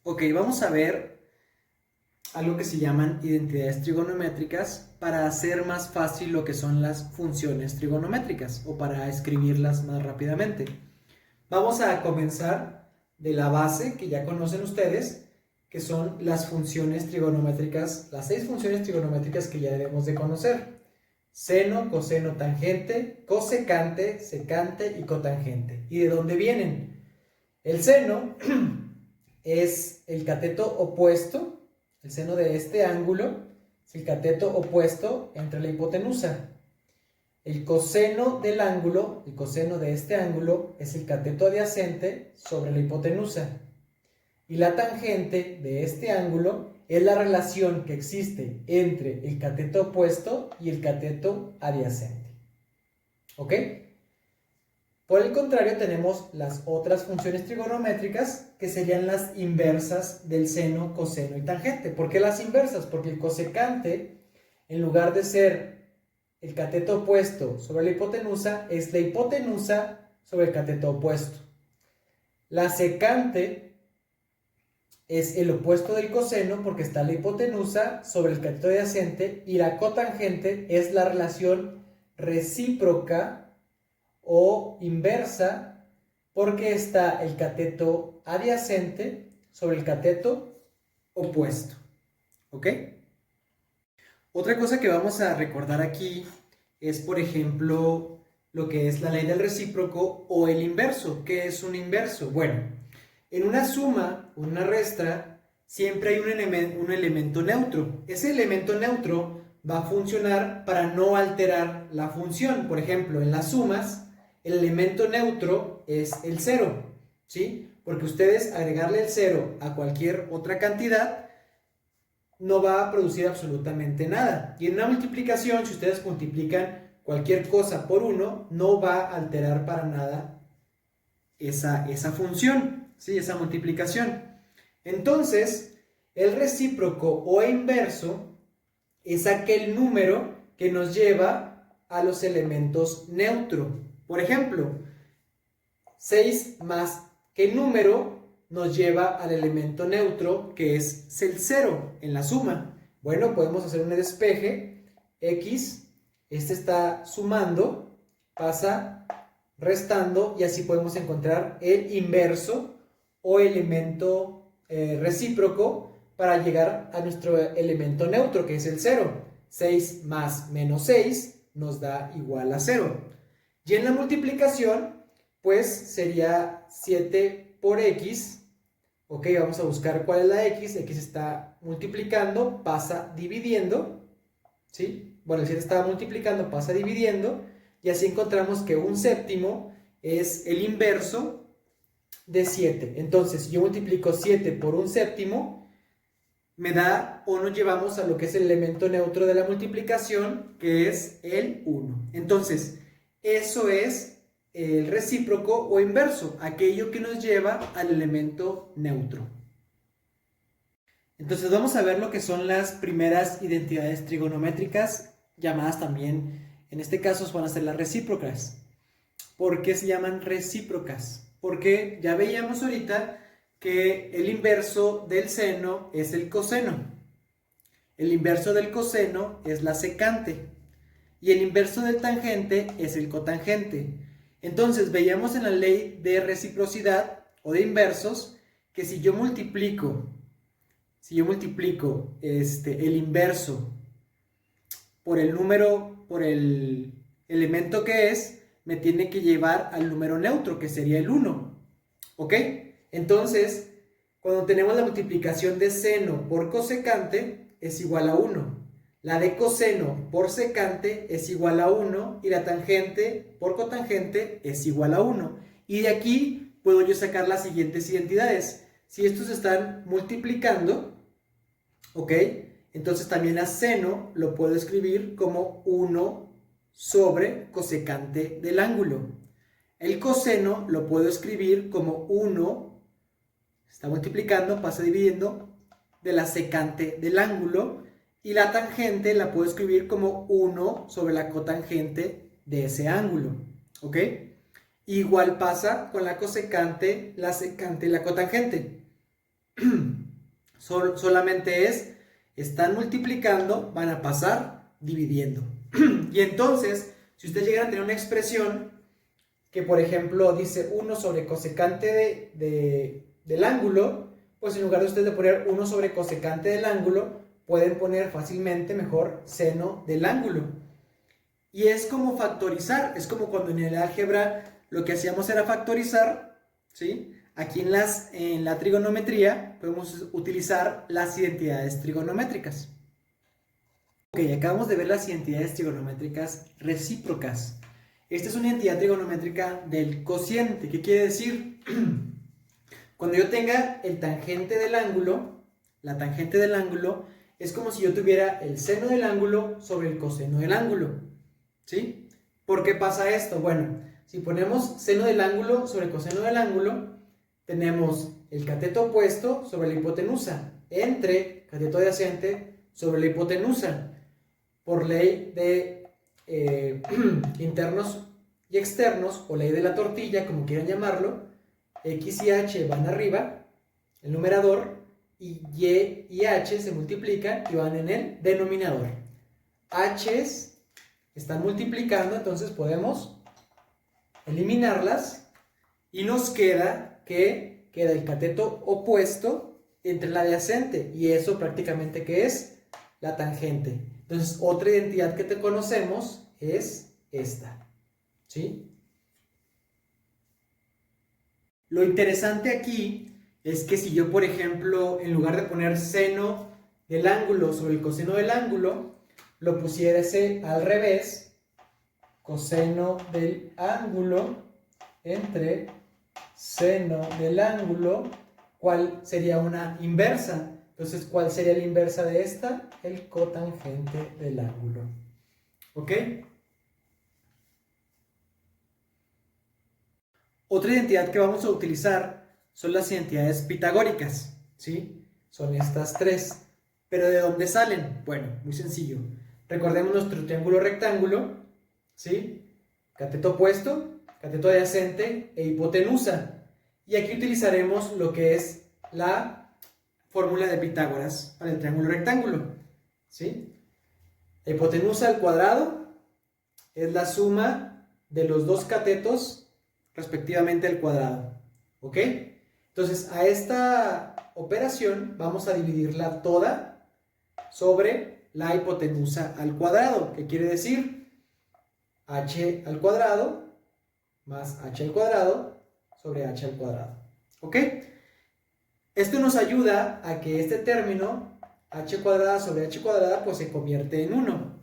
Ok, vamos a ver algo que se llaman identidades trigonométricas para hacer más fácil lo que son las funciones trigonométricas o para escribirlas más rápidamente. Vamos a comenzar de la base que ya conocen ustedes, que son las funciones trigonométricas, las 6 funciones trigonométricas que ya debemos de conocer: seno, coseno, tangente, cosecante, secante y cotangente. ¿Y de dónde vienen? El seno es el cateto opuesto, el seno de este ángulo es el cateto opuesto entre la hipotenusa. El coseno del ángulo, el coseno de este ángulo, es el cateto adyacente sobre la hipotenusa. Y la tangente de este ángulo es la relación que existe entre el cateto opuesto y el cateto adyacente. ¿Ok? Por el contrario, tenemos las otras funciones trigonométricas, que serían las inversas del seno, coseno y tangente. ¿Por qué las inversas? Porque el cosecante, en lugar de ser el cateto opuesto sobre la hipotenusa, es la hipotenusa sobre el cateto opuesto. La secante es el opuesto del coseno porque está la hipotenusa sobre el cateto adyacente, y la cotangente es la relación recíproca o inversa porque está el cateto adyacente sobre el cateto opuesto. ¿Ok? Otra cosa que vamos a recordar aquí es, por ejemplo, lo que es la ley del recíproco o el inverso. ¿Qué es un inverso? Bueno, en una suma o una resta siempre hay un elemento neutro. Ese elemento neutro va a funcionar para no alterar la función. Por ejemplo, en las sumas, el elemento neutro es el 0, ¿sí? Porque ustedes agregarle el 0 a cualquier otra cantidad no va a producir absolutamente nada. Y en una multiplicación, si ustedes multiplican cualquier cosa por 1, no va a alterar para nada esa función, ¿sí? Esa multiplicación. Entonces, el recíproco o inverso es aquel número que nos lleva a los elementos neutros. Por ejemplo, 6 más ¿qué número nos lleva al elemento neutro, que es el 0 en la suma? Bueno, podemos hacer un despeje. X, este está sumando, pasa restando, y así podemos encontrar el inverso o elemento recíproco para llegar a nuestro elemento neutro, que es el 0. 6 más menos 6 nos da igual a 0. Y en la multiplicación, pues sería 7 por x. Ok, vamos a buscar cuál es la x. X está multiplicando, pasa dividiendo, ¿sí? Bueno, el 7 estaba multiplicando, pasa dividiendo, y así encontramos que un séptimo es el inverso de 7. Entonces, si yo multiplico 7 por un séptimo, me da, o nos llevamos a lo que es el elemento neutro de la multiplicación, que es el 1. Entonces, eso es el recíproco o inverso, aquello que nos lleva al elemento neutro. Entonces vamos a ver lo que son las primeras identidades trigonométricas, llamadas también, en este caso van a ser las recíprocas. ¿Por qué se llaman recíprocas? Porque ya veíamos ahorita que el inverso del seno es el coseno, el inverso del coseno es la secante, y el inverso del tangente es el cotangente. Entonces veíamos en la ley de reciprocidad o de inversos que si yo multiplico el inverso por el número, por el elemento que es, me tiene que llevar al número neutro, que sería el 1. ¿Ok? Entonces, cuando tenemos la multiplicación de seno por cosecante, es igual a 1. La de coseno por secante es igual a 1, y la tangente por cotangente es igual a 1. Y de aquí puedo yo sacar las siguientes identidades. Si estos están multiplicando, ¿ok? Entonces también a seno lo puedo escribir como 1 sobre cosecante del ángulo. El coseno lo puedo escribir como 1, está multiplicando, pasa dividiendo, de la secante del ángulo. Y la tangente la puedo escribir como 1 sobre la cotangente de ese ángulo. ¿Ok? Igual pasa con la cosecante, la secante y la cotangente. Solamente están multiplicando, van a pasar dividiendo. Y entonces, si ustedes llegan a tener una expresión que, por ejemplo, dice 1 sobre cosecante del ángulo, pues en lugar de ustedes de poner 1 sobre cosecante del ángulo, pueden poner fácilmente mejor seno del ángulo. Y es como factorizar, es como cuando en el álgebra lo que hacíamos era factorizar, ¿sí? Aquí en la trigonometría podemos utilizar las identidades trigonométricas. Ok, acabamos de ver las identidades trigonométricas recíprocas. Esta es una identidad trigonométrica del cociente. ¿Qué quiere decir? Cuando yo tenga el tangente del ángulo, la tangente del ángulo es como si yo tuviera el seno del ángulo sobre el coseno del ángulo, ¿sí? ¿Por qué pasa esto? Bueno, si ponemos seno del ángulo sobre coseno del ángulo, tenemos el cateto opuesto sobre la hipotenusa entre cateto adyacente sobre la hipotenusa. Por ley de internos y externos, o ley de la tortilla, como quieran llamarlo, x y h van arriba, el numerador, y y y h se multiplican y van en el denominador. H's están multiplicando, entonces podemos eliminarlas y nos queda el cateto opuesto entre la adyacente, y eso prácticamente ¿qué es? La tangente. Entonces, otra identidad que te conocemos es esta, ¿sí? Lo interesante aquí es que si yo, por ejemplo, en lugar de poner seno del ángulo sobre el coseno del ángulo, lo pusiese al revés, coseno del ángulo entre seno del ángulo, ¿cuál sería una inversa? Entonces, ¿cuál sería la inversa de esta? El cotangente del ángulo. ¿Ok? Otra identidad que vamos a utilizar son las identidades pitagóricas, ¿sí? Son estas tres. ¿Pero de dónde salen? Bueno, muy sencillo. Recordemos nuestro triángulo rectángulo, ¿sí? Cateto opuesto, cateto adyacente e hipotenusa. Y aquí utilizaremos lo que es la fórmula de Pitágoras para el triángulo rectángulo, ¿sí? La hipotenusa al cuadrado es la suma de los dos catetos respectivamente al cuadrado, ¿ok? Entonces, a esta operación vamos a dividirla toda sobre la hipotenusa al cuadrado, que quiere decir h al cuadrado más h al cuadrado sobre h al cuadrado, ¿ok? Esto nos ayuda a que este término, h cuadrada sobre h cuadrada, pues se convierte en 1,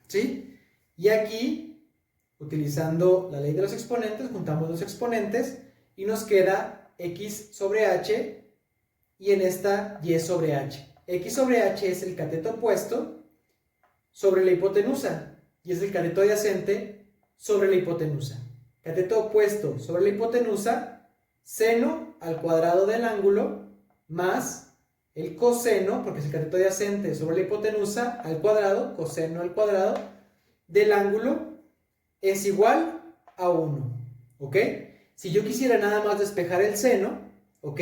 ¿sí? Y aquí, utilizando la ley de los exponentes, juntamos los exponentes y nos queda x sobre h y en esta y sobre h. X sobre h es el cateto opuesto sobre la hipotenusa y es el cateto adyacente sobre la hipotenusa. Cateto opuesto sobre la hipotenusa, seno al cuadrado del ángulo más el coseno, porque es el cateto adyacente sobre la hipotenusa, al cuadrado, coseno al cuadrado del ángulo es igual a 1, ¿ok? Si yo quisiera nada más despejar el seno, ¿ok?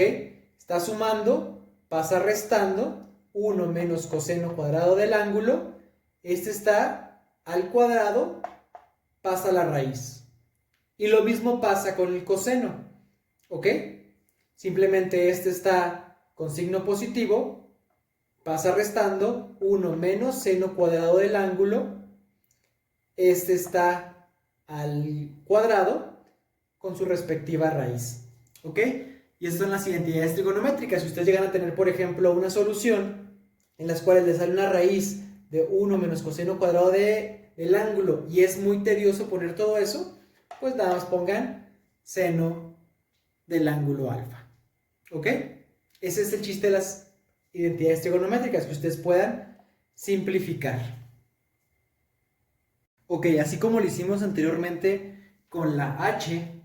Está sumando, pasa restando, 1 menos coseno cuadrado del ángulo, este está al cuadrado, pasa la raíz. Y lo mismo pasa con el coseno, ¿ok? Simplemente este está con signo positivo, pasa restando, 1 menos seno cuadrado del ángulo, este está al cuadrado con su respectiva raíz, ¿ok? Y estas son las identidades trigonométricas. Si ustedes llegan a tener, por ejemplo, una solución en las cuales les sale una raíz de 1 menos coseno cuadrado del ángulo y es muy tedioso poner todo eso, pues nada más pongan seno del ángulo alfa, ¿ok? Ese es el chiste de las identidades trigonométricas, que ustedes puedan simplificar. Ok, así como lo hicimos anteriormente con la h,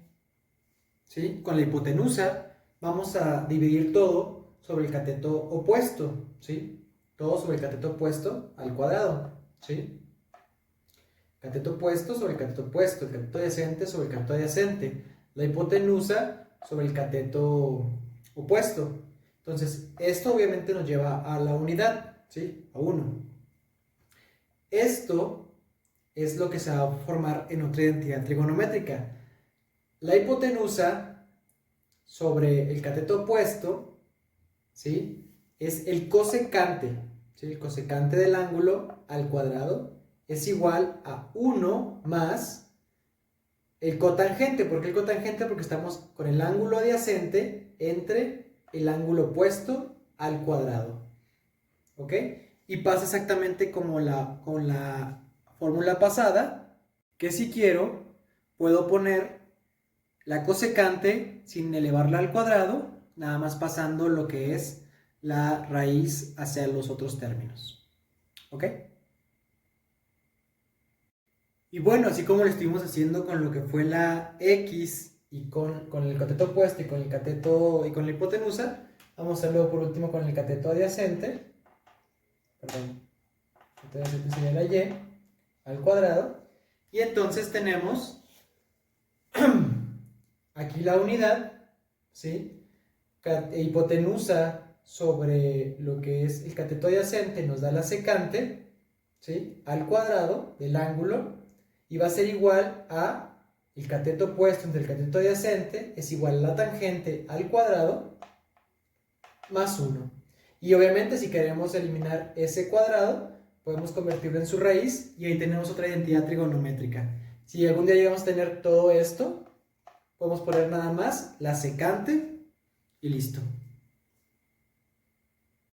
¿sí? Con la hipotenusa, vamos a dividir todo sobre el cateto opuesto, ¿sí? Todo sobre el cateto opuesto al cuadrado, ¿sí? Cateto opuesto sobre el cateto opuesto, el cateto adyacente sobre el cateto adyacente, la hipotenusa sobre el cateto opuesto. Entonces, esto obviamente nos lleva a la unidad, ¿sí? A 1. Esto es lo que se va a formar en otra identidad trigonométrica. La hipotenusa sobre el cateto opuesto, ¿sí? Es el cosecante, ¿sí? El cosecante del ángulo al cuadrado es igual a 1 más el cotangente. ¿Por qué el cotangente? Porque estamos con el ángulo adyacente entre el ángulo opuesto al cuadrado. ¿Ok? Y pasa exactamente como con la fórmula pasada, que si quiero, puedo poner la cosecante sin elevarla al cuadrado, nada más pasando lo que es la raíz hacia los otros términos. ¿Ok? Y bueno, así como lo estuvimos haciendo con lo que fue la X y con el cateto opuesto y con el cateto y con la hipotenusa, vamos a hacerlo por último con el cateto adyacente. Perdón, el cateto adyacente sería la Y al cuadrado. Y entonces tenemos aquí la unidad, ¿sí? Hipotenusa sobre lo que es el cateto adyacente nos da la secante, ¿sí? Al cuadrado del ángulo. Y va a ser igual a el cateto opuesto entre el cateto adyacente es igual a la tangente al cuadrado más 1. Y obviamente si queremos eliminar ese cuadrado, podemos convertirlo en su raíz y ahí tenemos otra identidad trigonométrica. Si algún día llegamos a tener todo esto, podemos poner nada más la secante y listo.